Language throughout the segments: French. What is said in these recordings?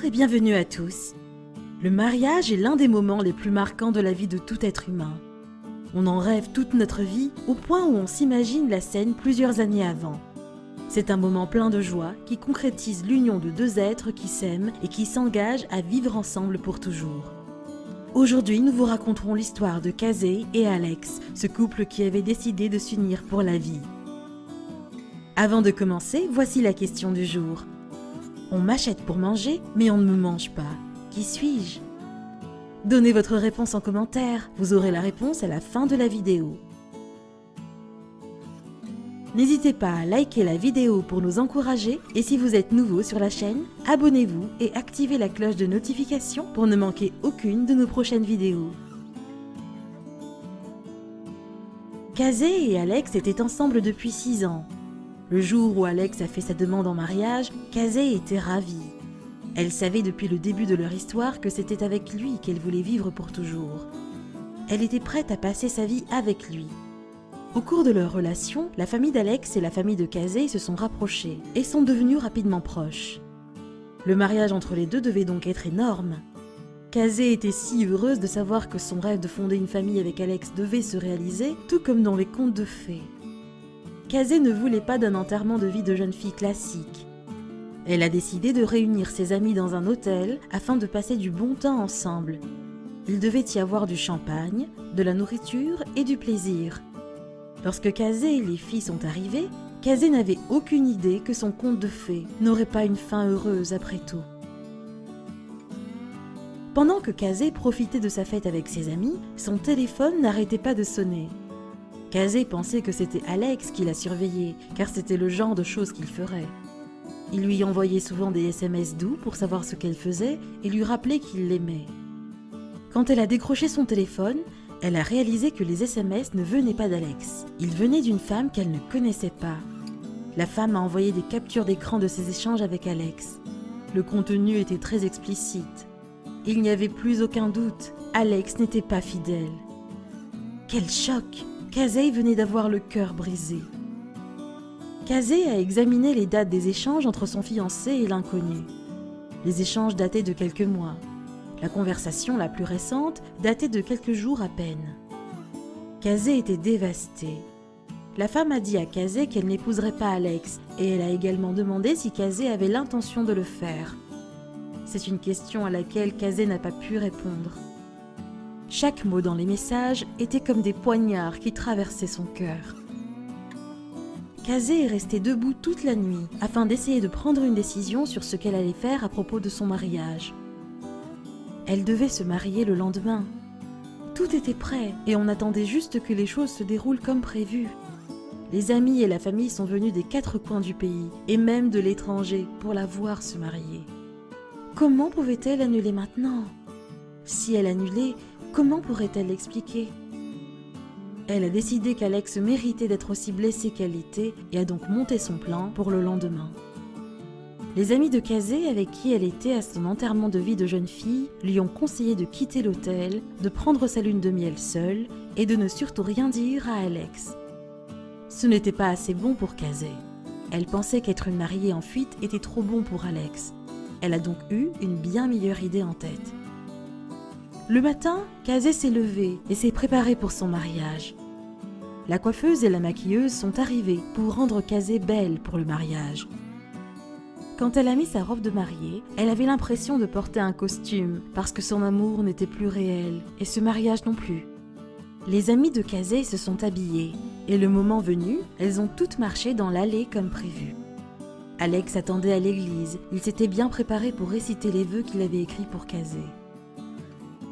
et bienvenue à tous. Le mariage est l'un des moments les plus marquants de la vie de tout être humain. On en rêve toute notre vie au point où on s'imagine la scène plusieurs années avant. C'est un moment plein de joie qui concrétise l'union de deux êtres qui s'aiment et qui s'engagent à vivre ensemble pour toujours. Aujourd'hui, nous vous raconterons l'histoire de Kazé et Alex, ce couple qui avait décidé de s'unir pour la vie. Avant de commencer, voici la question du jour. On m'achète pour manger, mais on ne me mange pas. Qui suis-je ? Donnez votre réponse en commentaire, vous aurez la réponse à la fin de la vidéo. N'hésitez pas à liker la vidéo pour nous encourager et si vous êtes nouveau sur la chaîne, abonnez-vous et activez la cloche de notification pour ne manquer aucune de nos prochaines vidéos. Kazé et Alex étaient ensemble depuis 6 ans. Le jour où Alex a fait sa demande en mariage, Kazé était ravie. Elle savait depuis le début de leur histoire que c'était avec lui qu'elle voulait vivre pour toujours. Elle était prête à passer sa vie avec lui. Au cours de leur relation, la famille d'Alex et la famille de Kazé se sont rapprochées et sont devenus rapidement proches. Le mariage entre les deux devait donc être énorme. Kazé était si heureuse de savoir que son rêve de fonder une famille avec Alex devait se réaliser, tout comme dans les contes de fées. Kazé ne voulait pas d'un enterrement de vie de jeune fille classique. Elle a décidé de réunir ses amis dans un hôtel afin de passer du bon temps ensemble. Il devait y avoir du champagne, de la nourriture et du plaisir. Lorsque Kazé et les filles sont arrivées, Kazé n'avait aucune idée que son conte de fées n'aurait pas une fin heureuse après tout. Pendant que Kazé profitait de sa fête avec ses amis, son téléphone n'arrêtait pas de sonner. Kazé pensait que c'était Alex qui la surveillait, car c'était le genre de choses qu'il ferait. Il lui envoyait souvent des SMS doux pour savoir ce qu'elle faisait et lui rappelait qu'il l'aimait. Quand elle a décroché son téléphone, elle a réalisé que les SMS ne venaient pas d'Alex. Ils venaient d'une femme qu'elle ne connaissait pas. La femme a envoyé des captures d'écran de ses échanges avec Alex. Le contenu était très explicite. Il n'y avait plus aucun doute, Alex n'était pas fidèle. Quel choc! Kazé venait d'avoir le cœur brisé. Kazé a examiné les dates des échanges entre son fiancé et l'inconnu. Les échanges dataient de quelques mois. La conversation la plus récente datait de quelques jours à peine. Kazé était dévastée. La femme a dit à Kazé qu'elle n'épouserait pas Alex et elle a également demandé si Kazé avait l'intention de le faire. C'est une question à laquelle Kazé n'a pas pu répondre. Chaque mot dans les messages était comme des poignards qui traversaient son cœur. Kazé est restée debout toute la nuit afin d'essayer de prendre une décision sur ce qu'elle allait faire à propos de son mariage. Elle devait se marier le lendemain. Tout était prêt et on attendait juste que les choses se déroulent comme prévu. Les amis et la famille sont venus des 4 coins du pays et même de l'étranger pour la voir se marier. Comment pouvait-elle annuler maintenant ? Si elle annulait, comment pourrait-elle l'expliquer ? Elle a décidé qu'Alex méritait d'être aussi blessé qu'elle était et a donc monté son plan pour le lendemain. Les amis de Kazé avec qui elle était à son enterrement de vie de jeune fille lui ont conseillé de quitter l'hôtel, de prendre sa lune de miel seule et de ne surtout rien dire à Alex. Ce n'était pas assez bon pour Kazé. Elle pensait qu'être mariée en fuite était trop bon pour Alex. Elle a donc eu une bien meilleure idée en tête. Le matin, Kazé s'est levée et s'est préparée pour son mariage. La coiffeuse et la maquilleuse sont arrivées pour rendre Kazé belle pour le mariage. Quand elle a mis sa robe de mariée, elle avait l'impression de porter un costume parce que son amour n'était plus réel et ce mariage non plus. Les amis de Kazé se sont habillés et le moment venu, elles ont toutes marché dans l'allée comme prévu. Alex attendait à l'église, il s'était bien préparé pour réciter les vœux qu'il avait écrits pour Kazé.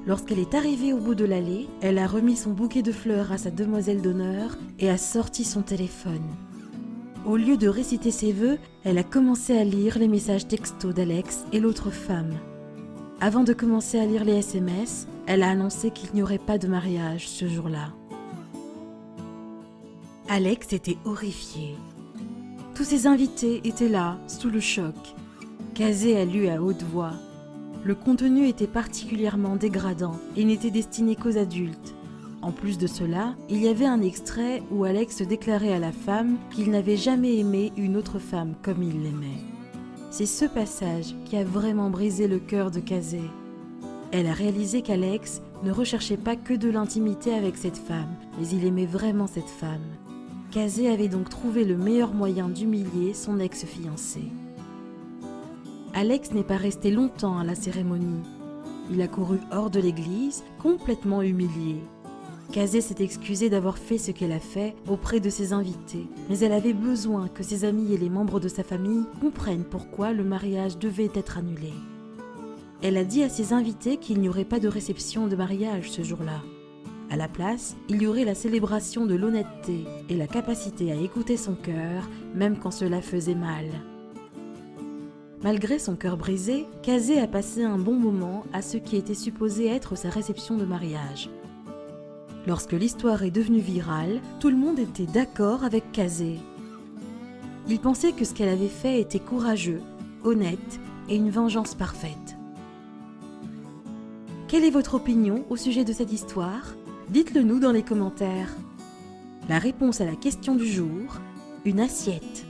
Lorsqu'elle est arrivée au bout de l'allée, elle a remis son bouquet de fleurs à sa demoiselle d'honneur et a sorti son téléphone. Au lieu de réciter ses vœux, elle a commencé à lire les messages textos d'Alex et l'autre femme. Avant de commencer à lire les SMS, elle a annoncé qu'il n'y aurait pas de mariage ce jour-là. Alex était horrifié. Tous ses invités étaient là, sous le choc. Kazé a lu à haute voix. Le contenu était particulièrement dégradant et n'était destiné qu'aux adultes. En plus de cela, il y avait un extrait où Alex déclarait à la femme qu'il n'avait jamais aimé une autre femme comme il l'aimait. C'est ce passage qui a vraiment brisé le cœur de Kazé. Elle a réalisé qu'Alex ne recherchait pas que de l'intimité avec cette femme, mais il aimait vraiment cette femme. Kazé avait donc trouvé le meilleur moyen d'humilier son ex-fiancé. Alex n'est pas resté longtemps à la cérémonie. Il a couru hors de l'église, complètement humilié. Kazé s'est excusée d'avoir fait ce qu'elle a fait auprès de ses invités, mais elle avait besoin que ses amis et les membres de sa famille comprennent pourquoi le mariage devait être annulé. Elle a dit à ses invités qu'il n'y aurait pas de réception de mariage ce jour-là. À la place, il y aurait la célébration de l'honnêteté et la capacité à écouter son cœur, même quand cela faisait mal. Malgré son cœur brisé, Kazé a passé un bon moment à ce qui était supposé être sa réception de mariage. Lorsque l'histoire est devenue virale, tout le monde était d'accord avec Kazé. Il pensait que ce qu'elle avait fait était courageux, honnête et une vengeance parfaite. Quelle est votre opinion au sujet de cette histoire ? Dites-le nous dans les commentaires. La réponse à la question du jour, une assiette.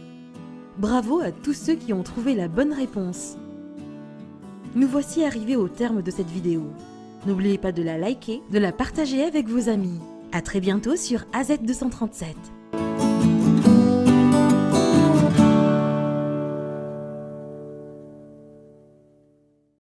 Bravo à tous ceux qui ont trouvé la bonne réponse. Nous voici arrivés au terme de cette vidéo. N'oubliez pas de la liker, de la partager avec vos amis. À très bientôt sur AZ237.